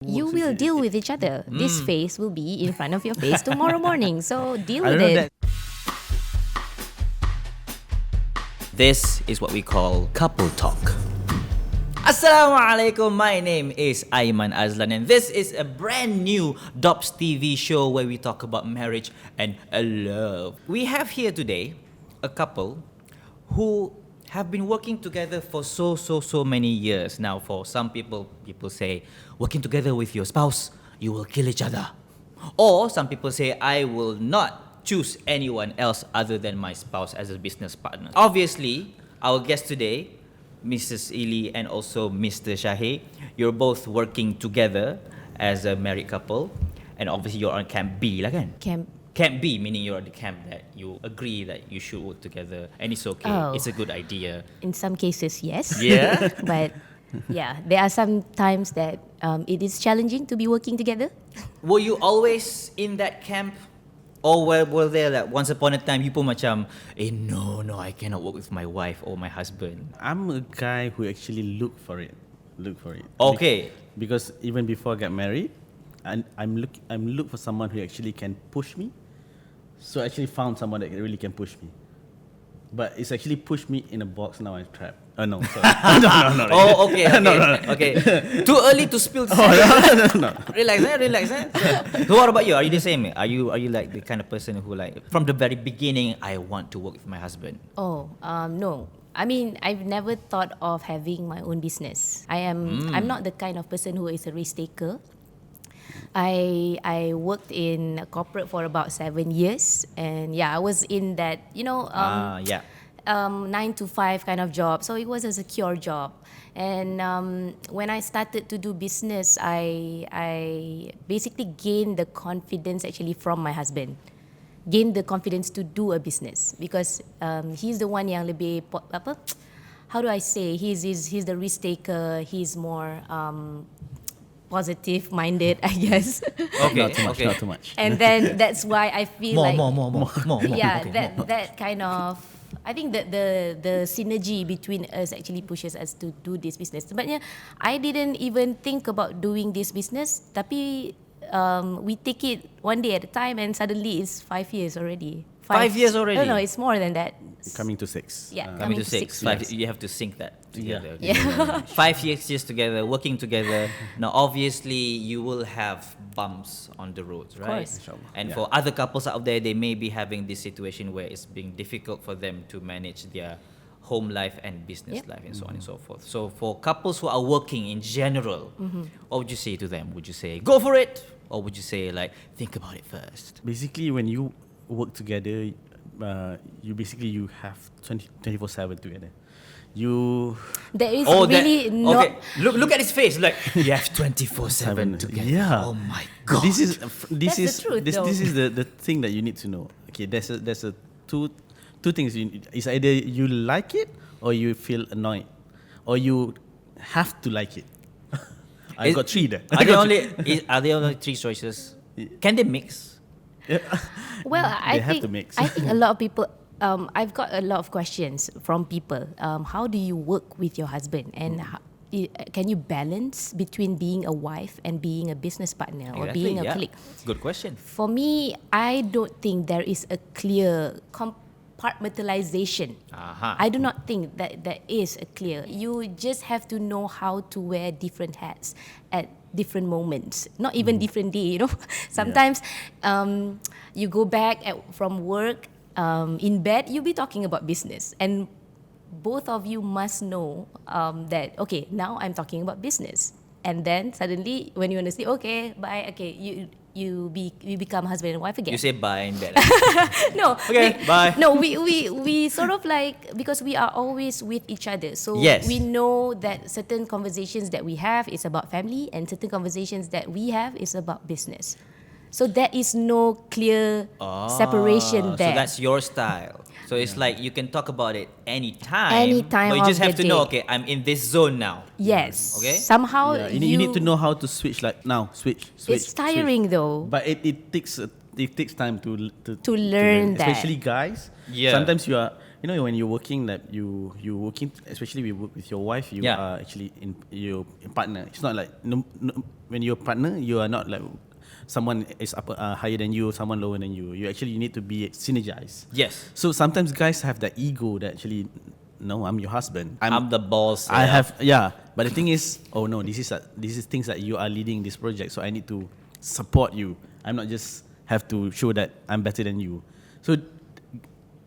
You will deal with each other. This face will be in front of your face tomorrow morning. So deal with it. This is what we call couple talk. Assalamualaikum, my name is Aiman Azlan and this is a brand new DOPStv show where we talk about marriage and love. We have here today a couple who have been working together for so many years. Now for some people say working together with your spouse, you will kill each other. Or some people say I will not choose anyone else other than my spouse as a business partner. Obviously, our guest today, Mrs. Ili and also Mr. Syahir, you're both working together as a married couple, and obviously you're on camp B lah kan? Camp B, meaning you're on the camp that you agree that you should work together and it's okay, it's a good idea. In some cases, yes. Yeah. But yeah, there are some times that it is challenging to be working together. Were you always in that camp? Or were there like once upon a time you pun macam, no, I cannot work with my wife or my husband? I'm a guy who actually look for it. Okay. Because even before I got married, I'm look for someone who actually can push me. So I actually found someone that really can push me. But it's actually pushed me in a box, now I'm trapped. No, sorry. No. Oh, okay. Okay. Too early to spill the secret. No. Relax. So what about you? Are you the same? Are you like the kind of person who like from the very beginning I want to work with my husband? No. I mean, I've never thought of having my own business. I'm not the kind of person who is a risk taker. I worked in corporate for about 7 years, and yeah, I was in that 9 to 5 kind of job, so it was a secure job. And when I started to do business, I basically gained the confidence actually from my husband. Gained the confidence to do a business because he's the one yang lebih how do I say? He's the risk taker. He's more positive minded, I guess. Okay, not too much. And then that's why I feel more. Yeah, okay. that kind of, I think that the synergy between us actually pushes us to do this business. Sebenarnya I didn't even think about doing this business, tapi we take it one day at a time, and suddenly it's 5 years already. 5 years already? No, it's more than that. Coming to 6. Yeah, Coming to 6. 5, yes. you have to sync that together. Yeah. 5 years together, working together. Now, obviously, you will have bumps on the roads, right? Of course. And for other couples out there, they may be having this situation where it's being difficult for them to manage their home life and business life and so on and so forth. So, for couples who are working in general, what would you say to them? Would you say, go for it? Or would you say, like, think about it first? Basically, when you work together, you have 24/7 together. There is really no. Okay, look at his face. Like you have 24/7 together. Yeah. Oh my god. This is the truth, this is the thing that you need to know. Okay, there's a two things. It's either you like it or you feel annoyed, or you have to like it. I got 3 there. Are there only 3 choices? Can they mix? Well, I have think to mix. I think a lot of people. I've got a lot of questions from people. How do you work with your husband, and can you balance between being a wife and being a business partner or being a colleague? Good question. For me, I don't think there is a clear compartmentalization. I do not think that there is a clear. You just have to know how to wear different hats at different moments, not even different day, Sometimes you go back from work, in bed, you'll be talking about business, and both of you must know that, okay, now I'm talking about business. And then suddenly when you want to say, okay, bye, okay, you become husband and wife again. You say bye in bed. No. Okay, bye. No, we sort of like, because we are always with each other. So we know that certain conversations that we have is about family, and certain conversations that we have is about business. So there is no clear separation there. So that's your style. So it's like you can talk about it anytime. Anytime but you just of have the to know, day. okay, I'm in this zone now. Yes. Okay. Somehow you need to know how to switch. Like now, switch. It's tiring though. But it takes time to learn that. Especially guys. Yeah. Sometimes you know when you're working, that you working, especially with your wife, you are actually you partner. It's not like when you're partner, you are not like someone is higher than you, someone lower than you. You need to be synergized. Yes. So sometimes guys have that ego that actually, no, I'm your husband. I'm the boss. I have but the thing is, oh no, this is things that you are leading this project, so I need to support you. I'm not just have to show that I'm better than you. So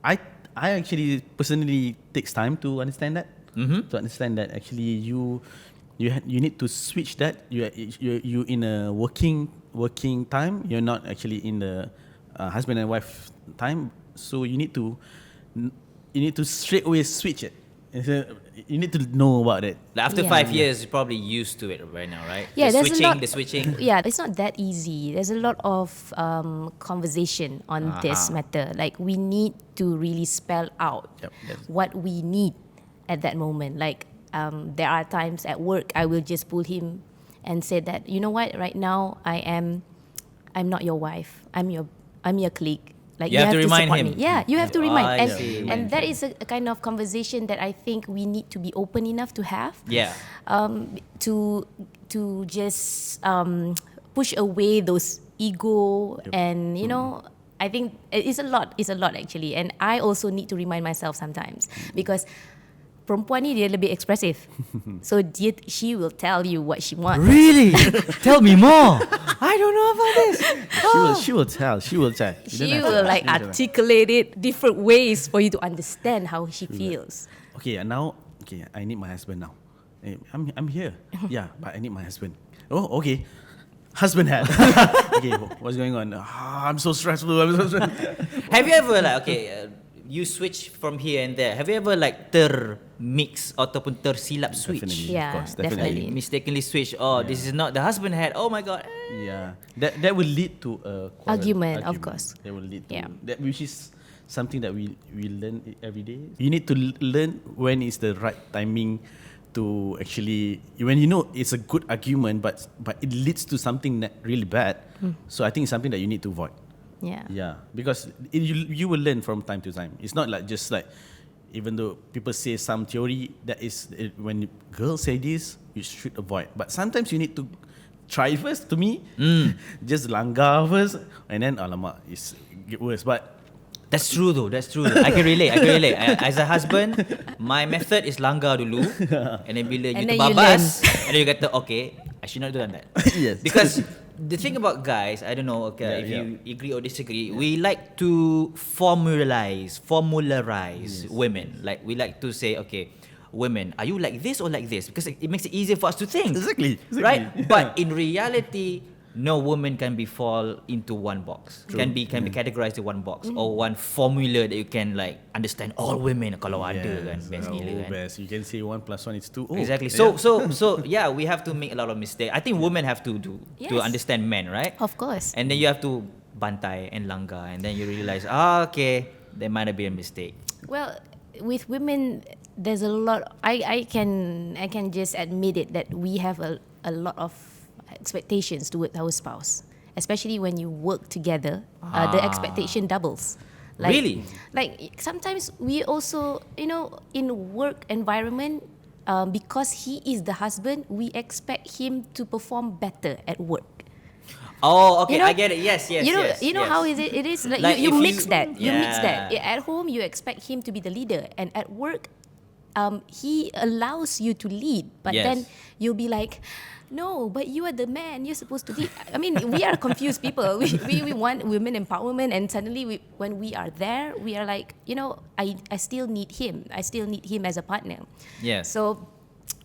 I actually personally takes time to understand that. To understand that actually you need to switch that. You in a working time. You're not actually in the husband and wife time. So you need to straight away switch it. You need to know about it. After 5 years, you're probably used to it right now, right? Yeah, the switching. Yeah, it's not that easy. There's a lot of conversation on this matter. Like, we need to really spell out what we need at that moment. Like, there are times at work I will just pull him and say that, you know what, right now I'm not your wife. I'm your colleague. Like, you have to remind support him. me. Yeah, you have to remind. And that is a kind of conversation that I think we need to be open enough to have. Yeah. To just push away those ego and I think it's a lot actually, and I also need to remind myself sometimes because perempuan ni dia lebih ekspresif. So she will tell you what she wants. Really? Tell me more. I don't know about this. She will tell. She will like articulate it different ways for you to understand how she feels. Okay, and now, I need my husband now. I'm here. Yeah, but I need my husband. Oh, okay. Husband hat. Okay, what's going on? I'm so stressful. Have you ever you switch from here and there? Have you ever termix ataupun tersilap switch? Definitely, Yeah, of course, definitely. Mistakenly switch. Oh, this is not the husband hat. Oh my god. Yeah, that will lead to a Argument, of course. That will lead to Yeah. that, which is something that we learn every day. You need to learn when is the right timing to actually, when you know it's a good argument, but it leads to something really bad. So I think it's something that you need to avoid. Yeah, because you will learn from time to time. It's not like just like, even though people say some theory that is when girls say this, you should avoid. But sometimes you need to try first. To me, just langgar first, and then alamak, it's get worse. But that's true though. I can relate. As a husband, my method is langgar dulu, and then bila you terbabas, and then you kata, okay, I should not do that. Yes. Because the thing about guys, I don't know, if you agree or disagree, we like to formularize women. Like, we like to say, okay, women, are you like this or like this? Because it makes it easier for us to think. Exactly. Right? But in reality, no woman can be fall into one box. True. Can be categorized in one box or one formula that you can understand all women kalau ada kan. Best gila kan. Best. You can say 1 + 1 is 2. Oh, Exactly. yeah. So yeah, we have to make a lot of mistakes. I think women have to do to understand men, right? Of course. And then you have to bantai and langgar, and then you realize, okay, there might have been a mistake. Well, with women, there's a lot. I can just admit it that we have a lot of expectations towards our spouse, especially when you work together. The expectation doubles. Really? Like, sometimes we also, in work environment, because he is the husband, we expect him to perform better at work. Oh, okay, I get it. Yes. You know how is it? It is like you mix that. You mix that. At home, you expect him to be the leader, and at work, he allows you to lead. But then you'll be like, no, but you are the man. You're supposed to lead. I mean, we are confused people. We want women empowerment, and suddenly when we are there, we are like, I still need him. I still need him as a partner. Yes. So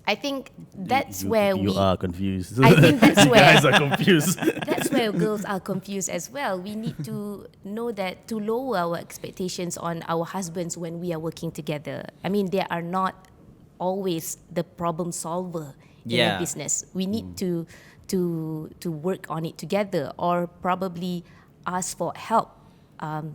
I think that's you are confused. I think that's where guys are confused. That's where girls are confused as well. We need to know that to lower our expectations on our husbands when we are working together. I mean, they are not always the problem solver in a business. We need to work on it together, or probably ask for help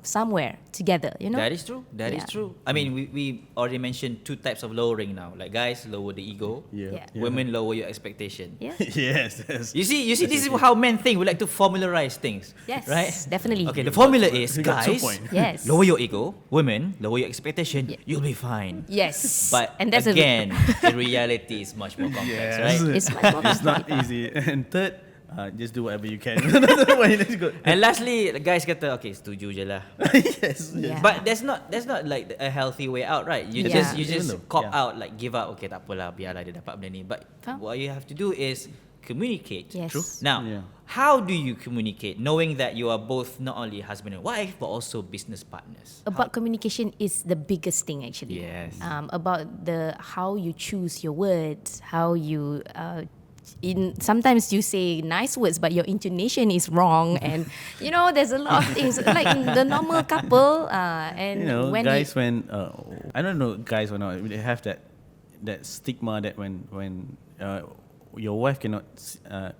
somewhere together, you know. That is true. That is true. I mean, we already mentioned 2 types of lowering now. Like guys, lower the ego. Yeah. Women lower your expectation. Yeah. yes. You see, this is how men think. We like to formularize things. Yes, Right? definitely. Okay, the formula is We got 2 guys, points. Yes. lower your ego. Women, lower your expectation. Yeah. You'll be fine. Yes. But and that's again, the reality is much more complex, Yes. right? It's much more It's not easy. And third, just do whatever you can. Let's go. And lastly, the guys kata, okay, setuju je lah. yes. Yeah. But that's not like a healthy way out, right? You Yeah. just Even though, cop yeah. out, like give up. Okay, tak apalah, biarlah dia dapat benda ni. But what you have to do is communicate. Yes. True. Now, Yeah. how do you communicate, knowing that you are both not only husband and wife but also business partners? About communication is the biggest thing actually. Yes. About the how you choose your words, how you sometimes you say nice words but your intonation is wrong, and you know there's a lot of things like the normal couple and You know, when guys, when I don't know, guys or not, they have that stigma that when your wife cannot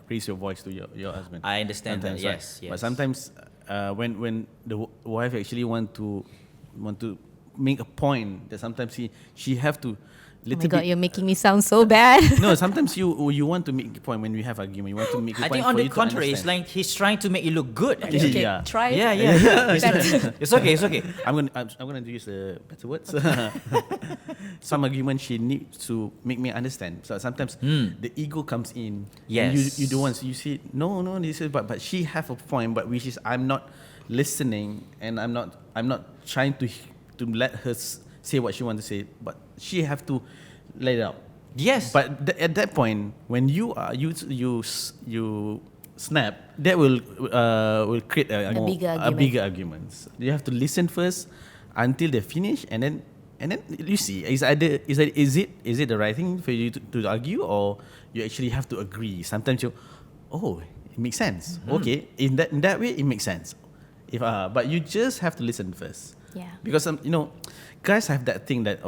raise your voice to your husband. I understand that. Sometimes, Yes, yes. But sometimes when the wife actually want to make a point, that sometimes she have to oh little my god, bit. you're making me sound so bad. No, sometimes you want to make a point when we have argument. You want to make a I point think on for the you to contrary, it's understand. like he's trying to make you look good. Actually. Okay, Yeah. try. Yeah. It's okay. It's okay. I'm gonna use better words. Some argument she needs to make me understand. So sometimes the ego comes in. And Yes. you don't want. You see, no, this is but she have a point, but which is I'm not listening, and I'm not trying to let her say what she want to say, but she have to let it out. Yes. But at that point, when you snap, that will create a bigger arguments. You have to listen first until they finish, and then you see is it the right thing for you to argue, or you actually have to agree. Sometimes it makes sense. Okay, in that way it makes sense. But you just have to listen first. Yeah. Because guys have that thing that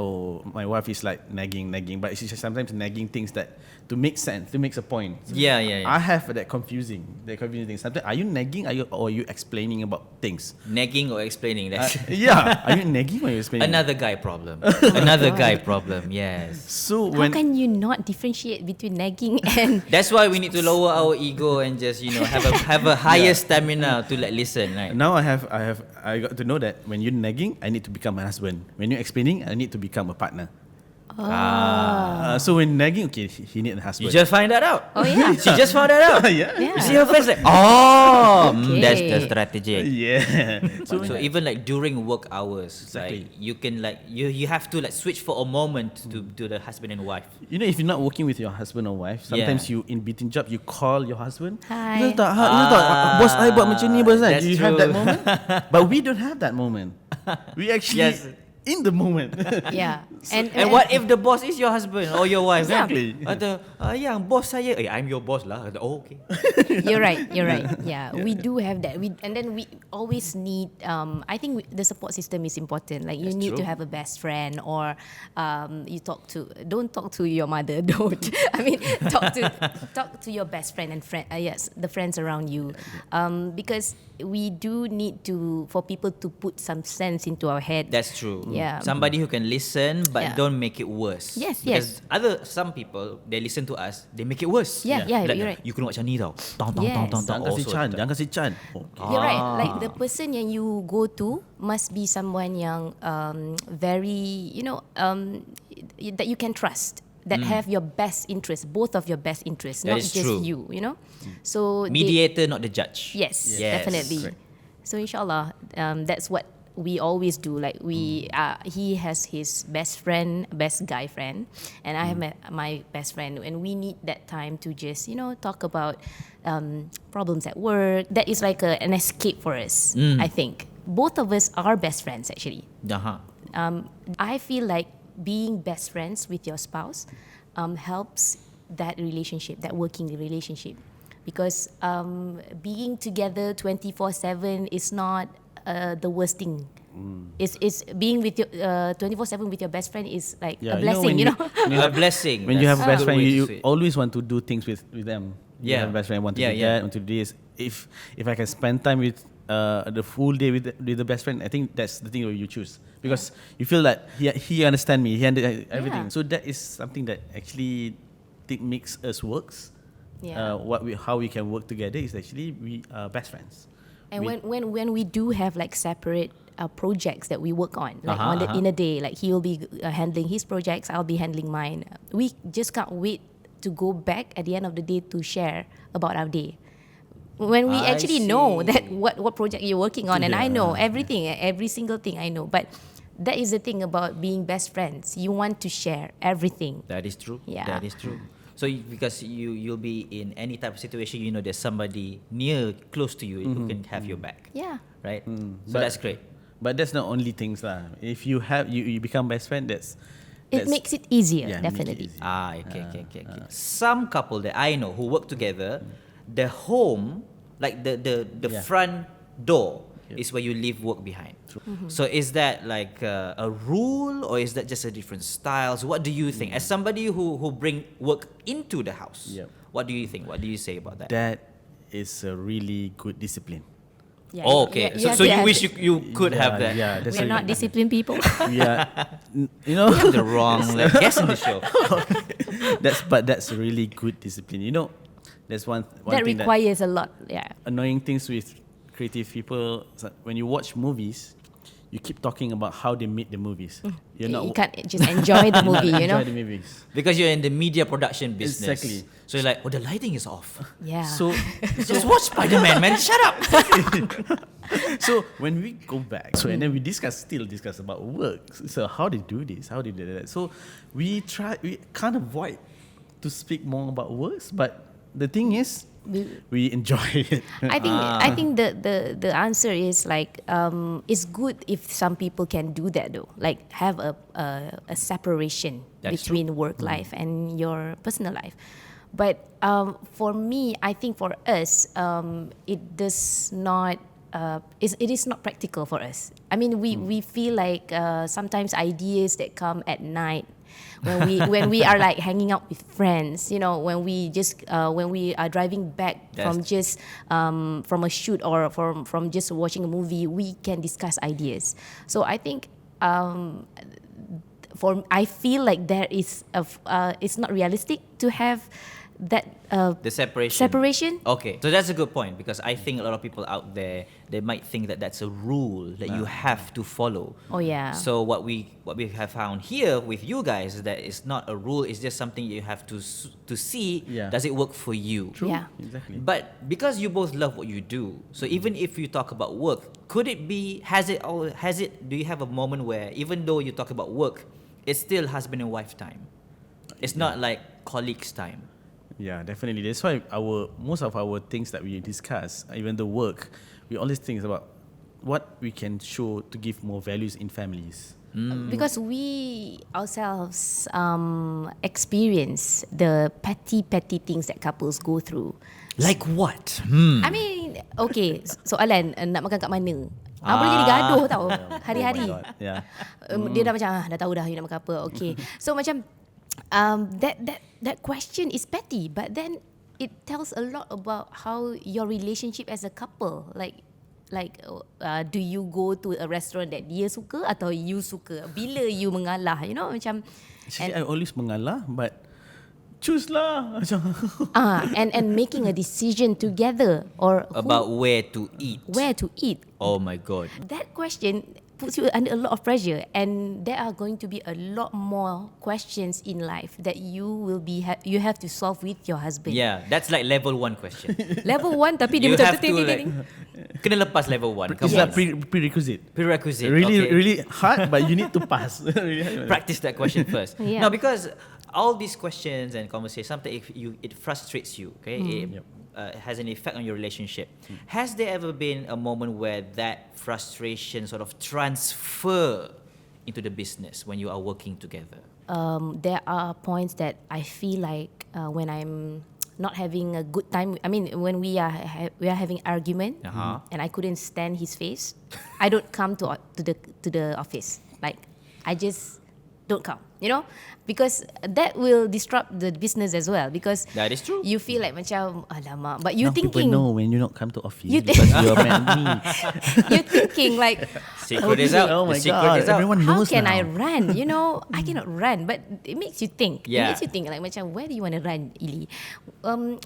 my wife is like nagging, but she's sometimes nagging things that to make sense, to make a point. Yeah. I have that confusing thing. Sometimes are you nagging? Or are you explaining about things? Nagging or explaining. That's Yeah. Are you nagging or are you explaining? another guy problem. Another guy problem. Yes. So How can you not differentiate between nagging and That's why we need to lower our ego and just have a higher stamina to listen. Right? now I got to know that when you're nagging, I need to become a husband. When you're explaining, I need to become a partner. So when nagging, okay, he need a husband. You just find that out. Oh, yeah. She just found that out. Yeah. Yeah. You see her face like, that's the Okay. strategy. Yeah. So even like during work hours, Exactly. like you can you have to like switch for a moment to the husband and wife. You know, if you're not working with your husband or wife, sometimes you in between job you call your husband. Hi. You tak, bos I buat macam ni, bos. That's Do you have that true. moment? But we don't have that moment. We actually Yes. in the moment. yeah. And what if the boss is your husband or your wife? Exactly. Atau yang boss saya, I'm your boss lah. Oh, okay. You're right. Yeah, we do have that. And then we always need. I think the support system is important. Like you That's need to true. have a best friend, or don't talk to your mother. Don't. I mean, talk to your best friend and yes, the friends around you, because we do need for people to put some sense into our head. That's true. Yeah. Somebody who can listen but Yeah. don't make it worse. Yes, Because some people, they listen to us, they make it worse. Yeah, Like, you're right. You kena buat macam ni tau. Tong. Jangan kasi Chan, jangan kasi Chan. You're right. Like the person yang you go to must be someone yang very, that you can trust, that have your best interest, both of your best interests, That not is just true. you. So Mediator, not the judge. yes, Yes. definitely. Correct. So inshallah, that's what we always do. Like he has his best guy friend, and I have my best friend, and we need that time to just talk about problems at work. That is like an escape for us. I think both of us are best friends actually. I feel like being best friends with your spouse helps that relationship, that working relationship, because being together 24/7 is not the worst thing. It's being with your 24/7 with your best friend is like a blessing, A blessing. When you have a That's best the friend, way to you say it. always want to do things with them. You Yeah. have a best friend, want to Yeah, do yeah. that, want to do this. If I can spend time with the full day with the best friend, I think that's the thing that you choose because you feel that he understand me, he understand everything. So that is something that actually makes us works. Yeah. How we can work together is actually we are best friends. And when we do have like separate projects that we work on, like in a day, like he will be handling his projects, I'll be handling mine. We just can't wait to go back at the end of the day to share about our day. When we actually know that what project you're working on, and I know everything, every single thing I know. But that is the thing about being best friends. You want to share everything. That is true. Yeah. That is true. So because you'll be in any type of situation, you know there's somebody near, close to you who can have your back. Yeah. Right? So that's great. But that's not only things lah. If you have you become best friend, it makes it easier, yeah, definitely. Okay. Some couple that I know who work together, the home, like the front door is where you leave work behind. So is that like a rule or is that just a different style? So what do you think? As somebody who bring work into the house, what do you think? What do you say about that? That is a really good discipline. Yeah, Oh, okay. So you wish you could have that. Yeah, that's We're not disciplined people. Yeah, you know, We have the wrong guest in the show. that's a really good discipline. You know, there's one That thing requires a lot. Yeah. annoying things with creative people. When you watch movies, you keep talking about how they made the movies. You can't just enjoy the movie, you know. Enjoy the movies. Because you're in the media production business. Exactly. So you're like, oh, the lighting is off. Yeah. So Just watch Spider-Man, man. Shut up. so when we go back, and then we still discuss about work. So how they do this, how they do that. So we can't avoid to speak more about works, but the thing is, we enjoy it. I think the answer is like it's good if some people can do that though, like have a separation between work life and your personal life. But for me, I think for us, it does not. It is not practical for us. I mean, we feel like sometimes ideas that come at night. When we are like hanging out with friends, you know, when we are driving back from a shoot or from just watching a movie, we can discuss ideas. So I think I feel like there is it's not realistic to have that the separation. Separation. Okay, so that's a good point because I think a lot of people out there, they might think that that's a rule that you have to follow. Oh yeah. So what we have found here with you guys is that it's not a rule. It's just something you have to see. Does it work for you? True. Yeah. Exactly. But because you both love what you do, so even if you talk about work, could it be? Do you have a moment where even though you talk about work, it's still husband and wife time? It's not like colleagues time. Yeah, definitely. That's why most of our things that we discuss, even the work, we always think about what we can show to give more values in families. Because we ourselves experience the petty things that couples go through. Like what? I mean, okay, soalan nak makan kat mana? Boleh jadi gaduh tau hari-hari. Oh my God. Yeah. Dia dah macam dah tahu dah you nak makan apa. Okay. So macam that question is petty, but then it tells a lot about how your relationship as a couple. Like do you go to a restaurant that dia suka atau you suka? Bila you mengalah, you know, macam. Actually, I always mengalah, but choose lah. And making a decision together or About where to eat. Where to eat. Oh my God. That question puts you under a lot of pressure, and there are going to be a lot more questions in life that you have to solve with your husband. Yeah, that's like level 1 question. Level 1 tapi dia You macam have to like, kena lepas level 1. It's like prerequisite. Prerequisite. Really, okay. really hard, but you need to pass. Practice that question first. Yeah. No, because all these questions and conversations, sometimes it frustrates you. Okay, it has an effect on your relationship. Has there ever been a moment where that frustration sort of transfer into the business when you are working together? There are points that I feel like when I'm not having a good time. I mean, when we are having argument, and I couldn't stand his face, I don't come to the office. Like I just don't come, you know, because that will disrupt the business as well, because That is true. you feel like macam alamak, but you Now people thinking know when you not come to office You because you're mad at me. you're thinking like Secret is out. Oh The my secret God, is out. everyone how knows can now. I run? You know, I cannot run, but it makes you think. Yeah. It makes you think like macam, where do you want to run, Ili?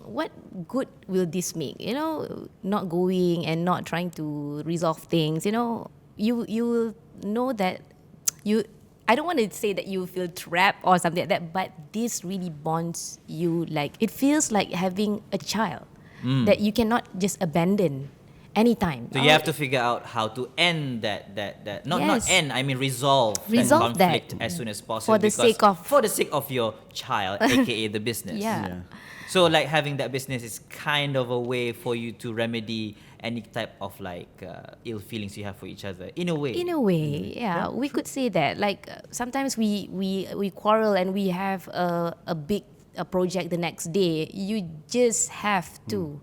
What good will this make? You know, not going and not trying to resolve things. You know, you will know that you. I don't want to say that you feel trapped or something like that, but this really bonds you. Like it feels like having a child that you cannot just abandon anytime. So you have to figure out how to end that not Yes. end, I mean resolve Resolve that conflict that. as soon as possible For the because- sake of- your child, aka the business. Yeah. So like having that business is kind of a way for you to remedy any type of like ill feelings you have for each other in a way. In a way, yeah, we could say that. Like sometimes we quarrel and we have a big project the next day. You just have to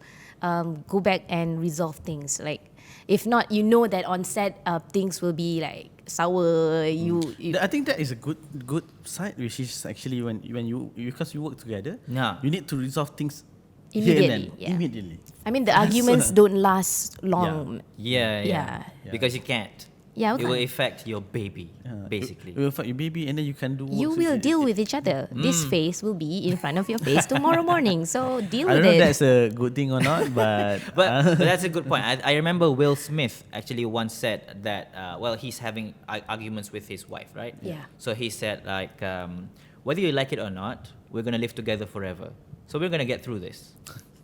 go back and resolve things. Like if not, you know that on set things will be like sour. You I think that is a good side, which is actually when you because you work together, Yeah. you need to resolve things here and then, Immediately, yeah. immediately. I mean, the arguments don't last long. Yeah. Yeah. Because you can't. Yeah, It will okay. affect your baby, basically. It will affect your baby, and then you can do. You works will with deal it. with each other. This face will be in front of your face tomorrow morning. So deal I with don't know it. if that's a good thing or not, but But that's a good point. I remember Will Smith actually once said that, he's having arguments with his wife, right? Yeah. So he said, like, whether you like it or not, we're going to live together forever. So we're going to get through this.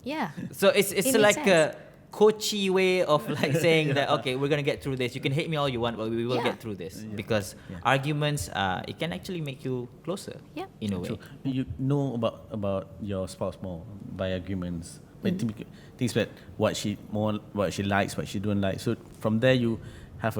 Yeah. So it's It makes like sense. a coachy way of like saying that, okay, we're going to get through this. You can hate me all you want, but we will Yeah. get through this. Because arguments, it can actually make you closer Yeah. in a way. true. You know about your spouse more by arguments, by things that what she likes, what she don't like. So from there you have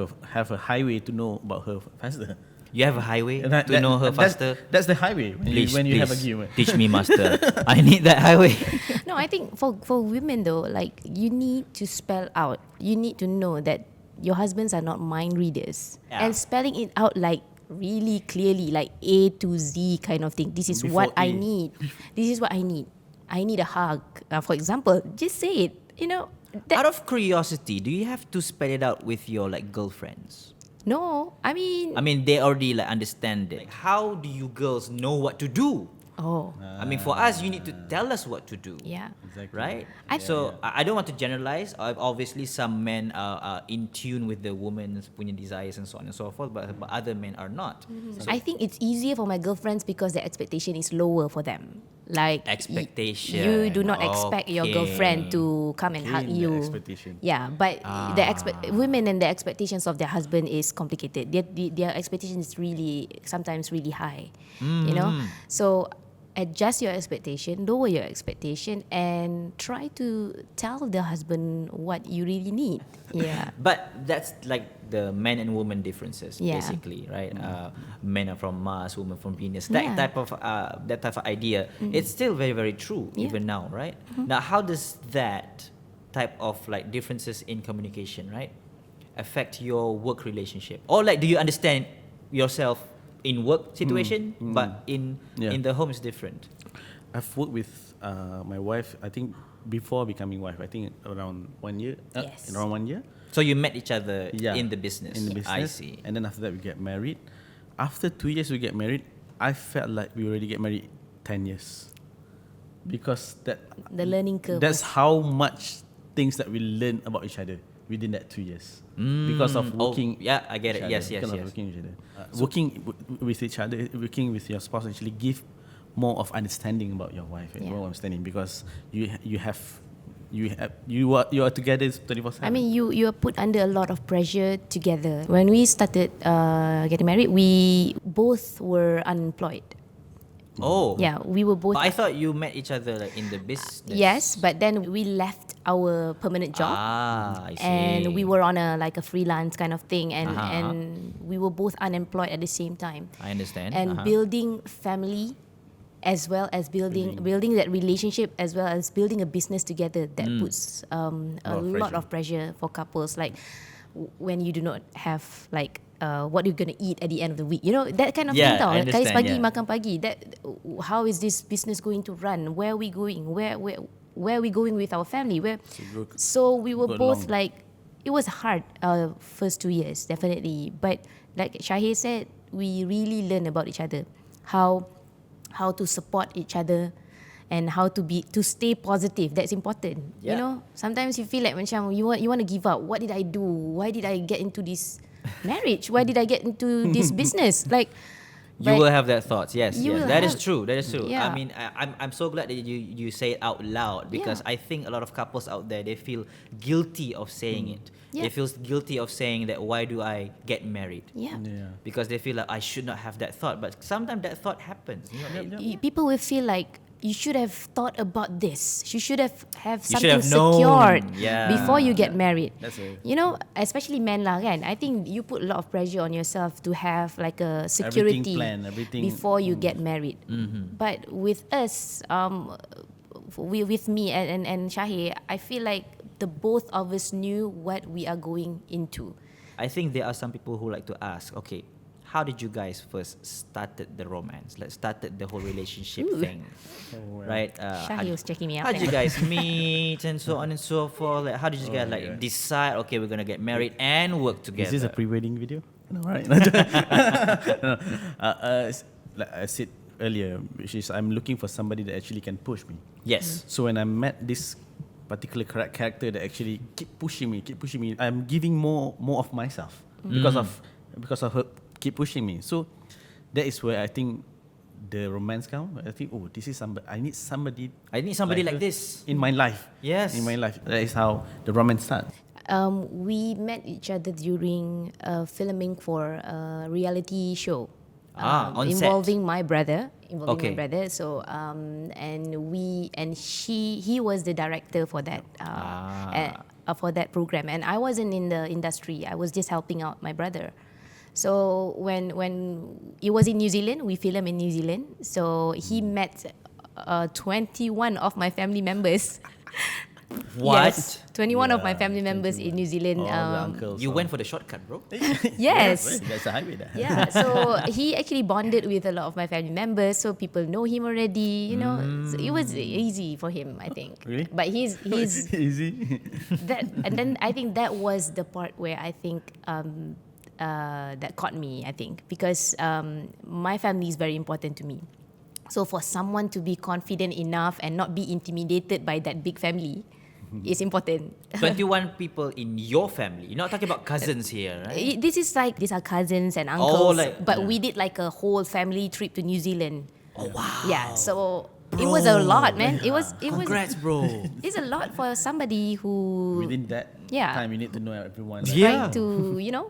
a highway to know about her faster. You have a highway And to know her faster. That's the highway when you have argument. Teach me, master. I need that highway. No, I think for women though, like you need to spell out. You need to know that your husbands are not mind readers, Yeah. and spelling it out like really clearly, like A to Z kind of thing. This is Before what I A. need. This is what I need. I need a hug. For example, just say it. You know. Out of curiosity, do you have to spell it out with your like girlfriends? No, I mean. They already like understand it. Like, how do you girls know what to do? Oh, I mean, for us, you need to tell us what to do. yeah. Exactly. Right? I- I don't want to generalize. Obviously, some men are in tune with the woman's punya desires and so on and so forth, but other men are not. I think it's easier for my girlfriends because the expectation is lower for them. Like Expectation. you do not expect your Okay. girlfriend to come and hug In the you. expectation. Yeah, but women and the expectations of their husband is complicated. Their expectation is sometimes really high. You know, so adjust your expectation, lower your expectation, and try to tell the husband what you really need. Yeah. But that's like the men and women differences, Yeah. basically, right? Men are from Mars, women from Venus. Yeah. That type of idea. It's still very, very true Yeah. even now, right? Now, how does that type of like differences in communication, right, affect your work relationship? Or like, do you understand yourself in work situation, but in the home is different? I've worked with my wife. I think before becoming wife, I think around 1 year. Yes. Around 1 year. So you met each other Yeah. in the business. In the business. I see. And then after that we get married. After 2 years we get married. I felt like we already get married 10 years. Because The learning curve. that's how much things that we learn about each other within that 2 years. Because of working. yeah, I get it. each Yes, other, yes, because of yes. working with each other. Working with each other, working with your spouse actually give more of understanding about your wife, Yeah. more understanding, because you are together 24/7. I mean, you are put under a lot of pressure together. When we started getting married, we both were unemployed. Oh. Yeah, we were both. But I thought you met each other like in the business. Yes, but then we left our permanent job. I see. And we were on a freelance kind of thing, and Uh-huh. and we were both unemployed at the same time. I understand. And building family, as well as building that relationship, as well as building a business together, that puts a lot of pressure for couples. Like when you do not have like what you're gonna eat at the end of the week. You know, that kind of Yeah, thing tau. I Kais understand, pagi, yeah. makan pagi. That how is this business going to run? Where are we going? Where are we going with our family? So we were go both along. like, it was hard first 2 years, definitely. But like Syahir said, we really learn about each other. How to support each other and how to stay positive. That's important. Yeah. You know, sometimes you feel like macam you want to give up. What did I do? Why did I get into this marriage? Why did I get into this business? Like, You but will have that thoughts, yes. You will That is have- true. That is true. I Yeah. mean, I'm so glad that you say it out loud because Yeah. I think a lot of couples out there, they feel guilty of saying it. Yeah. They feel guilty of saying that, why do I get married? yeah. Yeah. Because they feel like I should not have that thought. But sometimes that thought happens. You know? People will feel like you should have thought about this. You should have You should something have known. secured Yeah. before you get married. That's a- You know, especially men lah kan. I think you put a lot of pressure on yourself to have like a security planned, everything- before you get married. But with us, with me and Syahir, I feel like the both of us knew what we are going into. I think there are some people who like to ask, okay, how did you guys first started the romance? Like started the whole relationship thing, right? Syahir was checking me out. How did you there. guys meet and so on and so forth? Like, how did you guys like decide? Okay, we're gonna get married and work together. Is this a pre-wedding video? No, right. Like I said earlier, which is I'm looking for somebody that actually can push me. Yes. So when I met this particular character that actually keep pushing me, I'm giving more of myself because of her keep pushing me. So that is where I think the romance comes. I think, oh, this is somebody. I need somebody like her this. in my life. Yes. In my life. That is how the romance starts. We met each other during filming for a reality show. On set. Involving my brother. Okay. My brother. So he was the director for that for that program, and I wasn't in the industry. I was just helping out my brother. So when it was in New Zealand, we filmed in New Zealand. So he met 21 of my family members. What? Yes, 21 of my family members in New Zealand. All the uncles. You went for the shortcut, bro. Yes. That's a highway there. Yeah, so he actually bonded with a lot of my family members, so people know him already, you know. So it was easy for him, I think. Really? But he's Easy. that, and then I think that was the part where I think that caught me, I think, because my family is very important to me. So for someone to be confident enough and not be intimidated by that big family is important. 21 people in your family. You're not talking about cousins here, right? This is like, these are cousins and uncles, like- but we did like a whole family trip to New Zealand. Oh wow. Yeah, so it was a lot, man. It was Congrats, bro. it's a lot for somebody who Within that Yeah. time, you need to know everyone. Like, Yeah. trying to, you know.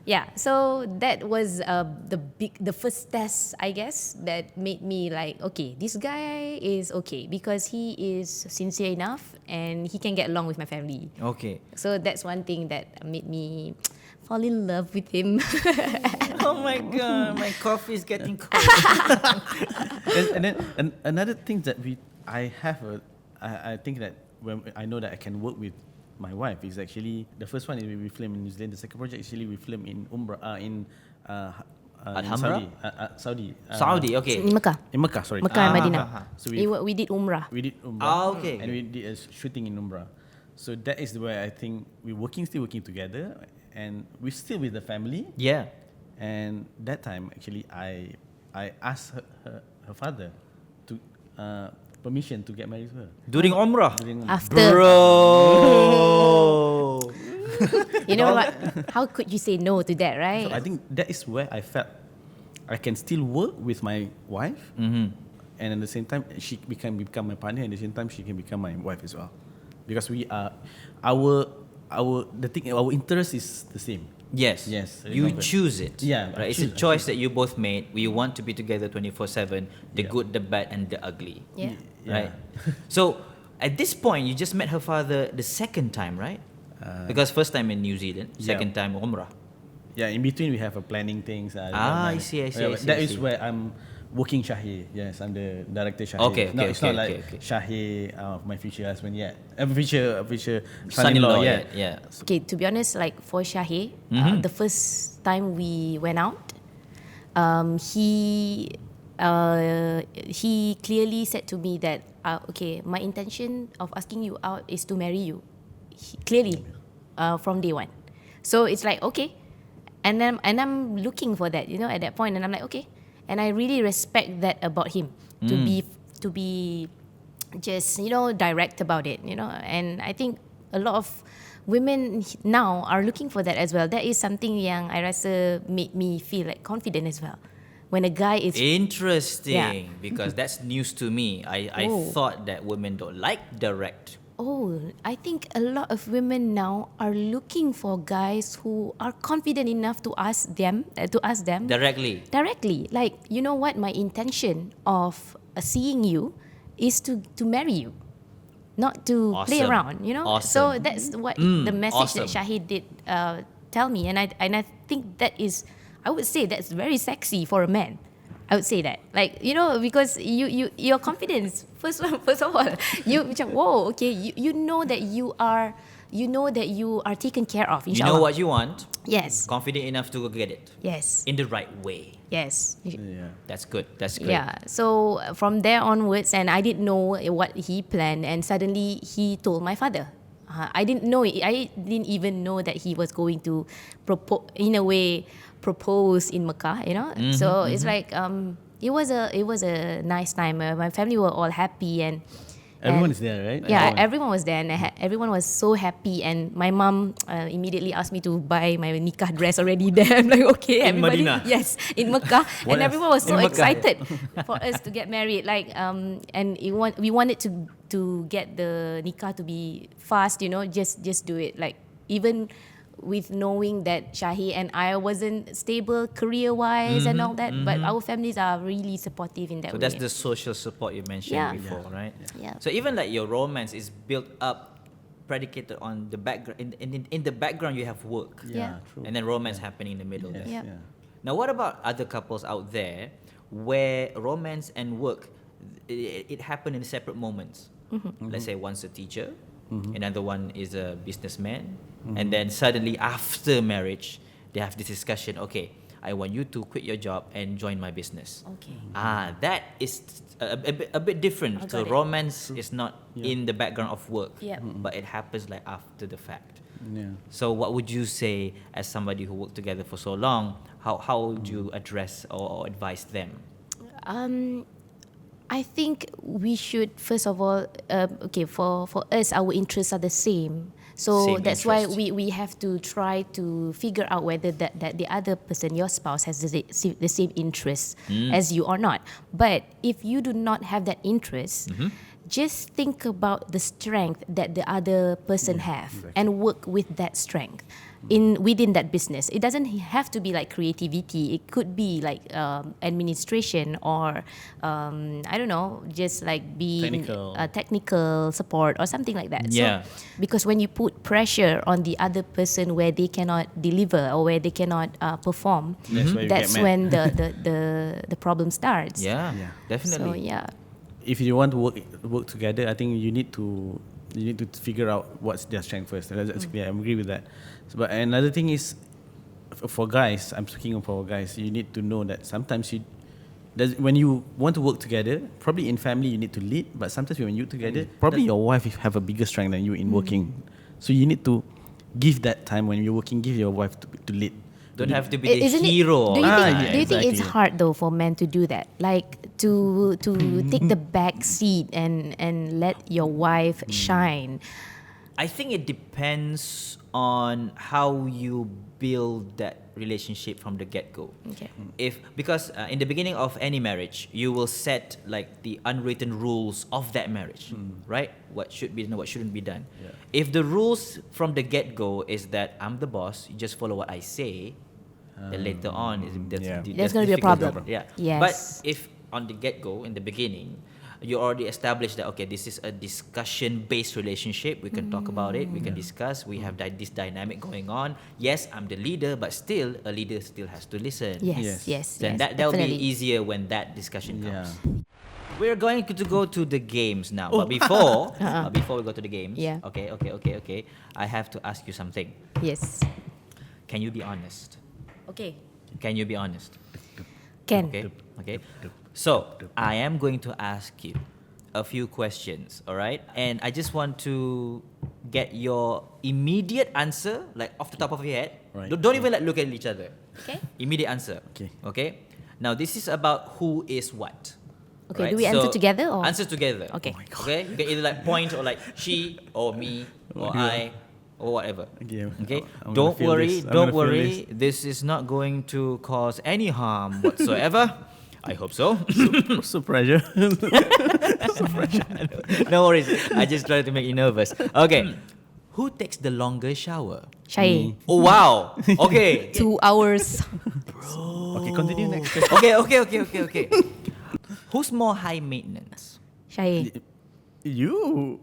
Yeah, so that was the first test, I guess, that made me like, okay, this guy is okay because he is sincere enough and he can get along with my family. Okay. So that's one thing that made me fall in love with him. Oh my god, my coffee is getting cold. and another thing that I think that when I know that I can work with my wife is actually the first one is we film in New Zealand. The second project actually we film in Umrah in Alhambra? Saudi. Saudi, okay. In Mecca. In Mecca, sorry. Mecca and Madinah. So We did Umrah. we did Umrah. Okay. And we did a shooting in Umrah. So that is where I think still working together, and we're still with the family. Yeah. And that time, actually, I asked her father to permission to get married to her. During Umrah. After. Bro. You know what? How could you say no to that, right? So I think that is where I felt I can still work with my wife, and at the same time she become my partner, and at the same time she can become my wife as well, because we are our interest is the same. Yes. Yes. You Remember. choose it. Yeah, Right. I It's a choose- I choice that you both made. We want to be together 24/7. The Yeah. good, the bad, and the ugly. Yeah. Right. So at this point, you just met her father the second time, right? Because first time in New Zealand, Yeah. second time Umrah. Yeah, in between we have a planning things. I see. That is where working Syahir. Yes, I'm the director Syahir. Okay, No, okay, it's not okay, like okay. Syahir, my future husband yet. Future Son-in-law, son-in-law yet. yeah. Okay, to be honest, like for Syahir, the first time we went out, he clearly said to me that okay, my intention of asking you out is to marry you, clearly, from day one. So it's like okay, and I'm looking for that, at that point, and I'm like okay, and I really respect that about him to be just direct about it, and I think a lot of women now are looking for that as well. That is something yang I rasa made me feel like confident as well. When a guy is Interesting, Yeah. because that's news to me. I Oh. thought that women don't like direct. I think a lot of women now are looking for guys who are confident enough to ask them Directly. Like, you know what, my intention of seeing you is to marry you, not to play Awesome. around, So Awesome. that's what the message awesome. that Syahir did tell me, and I think that is, I would say that's very sexy for a man. I would say that, like, because your confidence, first of all, you macam, whoa, okay, you know that you are taken care of, You inshallah. know what you want. Yes. Confident enough to go get it Yes. in the right way. Yes. Yeah. That's good. That's great. Yeah. So from there onwards, and I didn't know what he planned, and suddenly he told my father. I didn't know. I didn't even know that he was going to propose in Mecca. So it's like it was a nice time. My family were all happy, and Everyone is there, right? yeah, everyone was there, and everyone was so happy. And my mom immediately asked me to buy my nikah dress already there. I'm like, okay, In everybody, Madinah? yes, in Mecca, and else? everyone was so In Mecca. excited for us to get married. Like, and we wanted to get the nikah to be fast. Just do it. Like, even with knowing that Syahir and I wasn't stable career-wise and all that, but our families are really supportive in that So way. that's the social support you mentioned Yeah. before, right? Yeah. So even like your romance is built up, predicated on the background. In the background, you have work, Yeah. True. and then romance happening in the middle. Yes, there. Yeah. Now, what about other couples out there where romance and work it happen in separate moments? Let's say one's a teacher, another one is a businessman, and then suddenly after marriage, they have this discussion. Okay, I want you to quit your job and join my business. Okay. That is a bit different. I So got it. romance is not in the background of work, Yeah. but it happens like after the fact. Yeah. So what would you say as somebody who worked together for so long? How would you address or advise them? I think we should first of all, for us, our interests are the same. So Same that's why interest. we have to try to figure out whether that the other person, your spouse, has the same interests as you or not. But if you do not have that interest, just think about the strength that the other person have and work with that strength within that business. It doesn't have to be like creativity. It could be like administration or I don't know, just like being technical support or something like that. Yeah. So, because when you put pressure on the other person where they cannot deliver or where they cannot perform, That's where you get when the problem starts. Yeah, Yeah. definitely. So yeah. If you want to work together, I think you need to figure out what's their strength first. That's clear. I agree with that. So, but another thing is, for guys, I'm speaking for guys. You need to know that sometimes when you want to work together, probably in family you need to lead. But sometimes when you together, probably your wife have a bigger strength than you in working. So you need to give that time when you're working. Give your wife to lead. Don't have to be the Isn't it- hero. Do you, all the think, time. do you think it's exactly. hard though for men to do that? Like to take the back seat and let your wife shine. I think it depends on how you build that relationship from the get-go. Okay. Because in the beginning of any marriage, you will set like the unwritten rules of that marriage, right? What should be done, what shouldn't be done. Yeah. If the rules from the get-go is that I'm the boss, you just follow what I say, then later on, yeah. There's gonna be a difficult. problem. Yeah. Yes. But if on the get-go, in the beginning, you already established that, okay, this is a discussion-based relationship. We can talk about it. We can discuss. We have this dynamic going on. Yes, I'm the leader, but still, a leader still has to listen. Yes. Then that will be easier when that discussion comes. We're going to go to the games now. But before we go to the games, okay. I have to ask you something. Yes. Can you be honest? Okay. Can you be honest? Can. Okay. So I am going to ask you a few questions, all right? And I just want to get your immediate answer, like off the top of your head. Right. Don't even look at each other. Okay. Immediate answer. Okay. Now this is about who is what. Okay. Right? Do we answer together or? Answer together. Okay. Oh my God. Okay. You can either like point or like she or me or I or whatever. Okay. Don't worry. This is not going to cause any harm whatsoever. I hope so. So pressure. No worries. I just tried to make you nervous. Okay. Who takes the longest shower? Syahir. Oh wow. Okay. 2 hours. Okay, continue next. Okay. Who's more high maintenance? Syahir. You.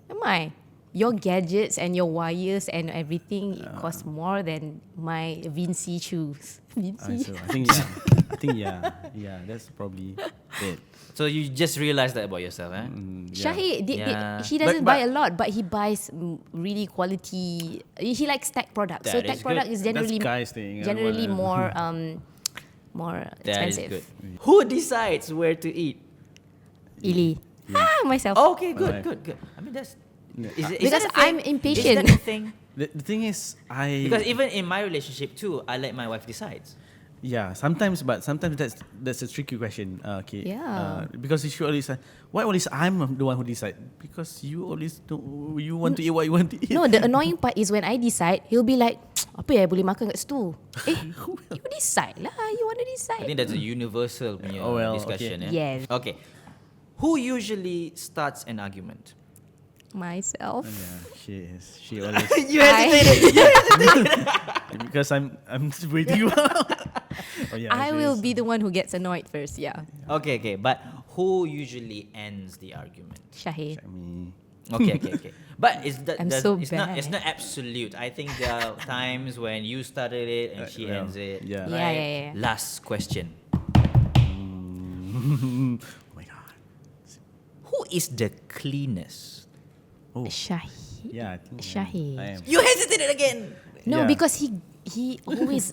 Am I? Your gadgets and your wires and everything cost more than my Vinci shoes. Vinci. So I think yeah, that's probably it. So you just realized that about yourself, eh? Syahir, Yeah. he doesn't But- buy a lot, but he buys really quality. He likes tech products. So That tech is product good. is generally That's guys thing. more That is expensive. good. Who decides where to eat? Ili. Myself. Okay, good. I mean that's Because I'm impatient. Is that a thing? The thing is, Because even in my relationship too, I let my wife decide. sometimes that's a tricky question. Okay. Yeah. Because you should always say, why always I'm the one who decide? Because you always you want to eat what you want to eat. No, the annoying part is when I decide, he'll be like, apa ya boleh makan kat situ? You decide lah. You want to I decide. think that's a universal punya Oh, well, discussion. okay. Yeah? Yes. Okay. Who usually starts an argument? Myself. Yeah, she always You hesitated. because I'm waiting you out. Oh, yeah, I she will is. be the one who gets annoyed first. Yeah. Okay. But who usually ends the argument? Syahir. Me. Okay. But I'm so it's not absolute. I think there are times when you started it and she well, ends it. yeah. Right? Yeah. Last question. Oh my God. Who is the cleanest? Oh, Syahir. yeah. I think Syahir. I am. You hesitated again. No, Yeah. because he always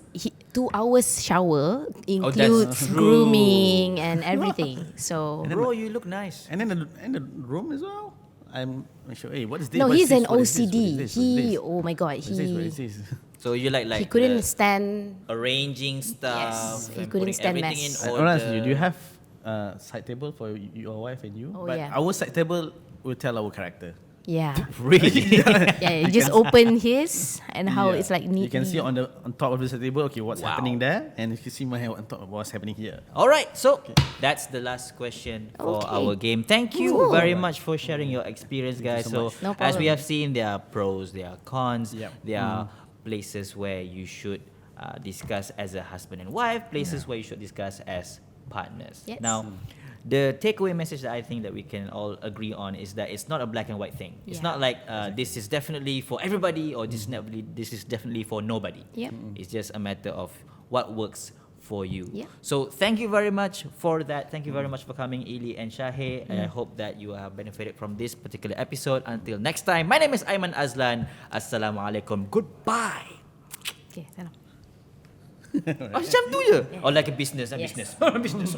2 hours shower that's includes true. grooming and everything. So Bro, you look nice. And then the room as well. I'm sure. Hey, what is this? no, What is he's this? an What is this? What OCD. is this? What is He this? oh my god, What is this? What is he this? So you like he couldn't the stand. arranging stuff. Yes, he and couldn't putting stand everything mess. in I order. want to ask you, do you have side table for your wife and you? Oh, But yeah. our side table will tell our character. Yeah. Really? Yeah, you just open his and how Yeah. it's like neatly. You can see on top of the side table, okay, what's Wow. happening there, and you can see my on top of what's happening here. All right, so that's the last question for Okay. our game. Thank you Cool. very much for sharing your experience, guys. so So, much. No as we problem. have seen, there are pros, there are cons, Yep. there are places where you should discuss as a husband and wife, places where you should discuss as partners. Yes. Now, the takeaway message that I think that we can all agree on is that it's not a black and white thing. It's Yeah. not like this is definitely for everybody or this is definitely for nobody. Yep. It's just a matter of what works for you. Yeah. So thank you very much for that. Thank you very much for coming, Ili and Syahir. And I hope that you have benefited from this particular episode. Until next time, my name is Aiman Azlan. Assalamualaikum. Goodbye. Okay, salam. Macam tu je. Or like a business, Yes. business.